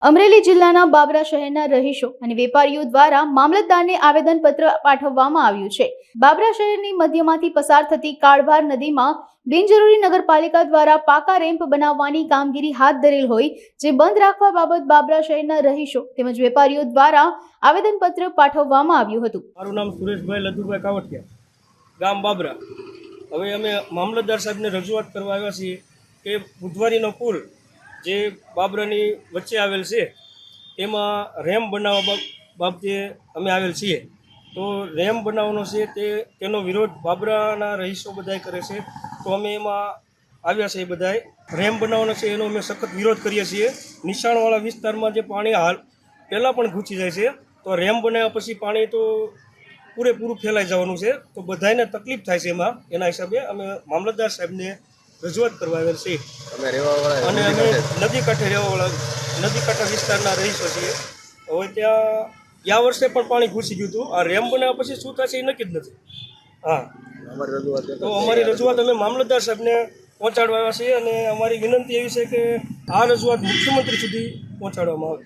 અમરેલી જિલ્લાના બાબરા શહેરના રહીશો અને વેપારીઓ દ્વારા મામલતદારને આવેદનપત્ર પાઠવવામાં આવ્યું છે। બાબરા શહેરની મધ્યમાંથી પસાર થતી કાળભાર નદીમાં બિનજરૂરી નગરપાલિકા દ્વારા પાકા રેમ્પ બનાવવાની કામગીરી હાથ ધરેલ હોય જે બંધ રાખવા બાબત બાબરા શહેરના રહીશો તેમજ વેપારીઓ દ્વારા આવેદનપત્ર પાઠવવામાં આવ્યું હતું। મારું નામ સુરેશભાઈ લધુભાઈ કાવઠિયા, ગામ બાબરા। હવે અમે મામલતદાર સાહેબને રજૂઆત કરવા આવ્યા છીએ કે બુધવારીનો પુલ જે બાબરાની વચ્ચે આવેલ છે તેમાં રેમ્પ બનાવવા બાબતે અમે આવેલ છીએ। તો રેમ્પ બનાવવાનો છે તેનો વિરોધ બાબરાના રહીશો બધાય કરે છે, તો અમે એમાં આવ્યા છે। બધાય રેમ્પ બનાવવાનો છે એનો અમે સખત વિરોધ કરીએ છીએ। નિશાણવાળા વિસ્તારમાં જે પાણી હાલ પહેલાં પણ ઘૂસી જાય છે, તો રેમ્પ બનાવ્યા પછી પાણી તો પૂરેપૂરું ફેલાઈ જવાનું છે, તો બધાને તકલીફ થાય છે એમાં। એના હિસાબે અમે મામલતદાર સાહેબને રજૂઆત કરવા આવેલ છે અને અમે નદી કાંઠે રહેવાવાળા નદી કાંઠા વિસ્તારના રહીશો છીએ। હવે ત્યાં ગયા વર્ષે પણ પાણી ઘૂસી ગયું હતું। આ રેમ્પ બનાવ્યા પછી શું થશે એ નક્કી જ નથી। હા, તો અમારી રજૂઆત અમે મામલતદાર સાહેબને પહોંચાડવા આવ્યા છીએ અને અમારી વિનંતી એવી છે કે આ રજૂઆત મુખ્યમંત્રી સુધી પહોંચાડવામાં આવે।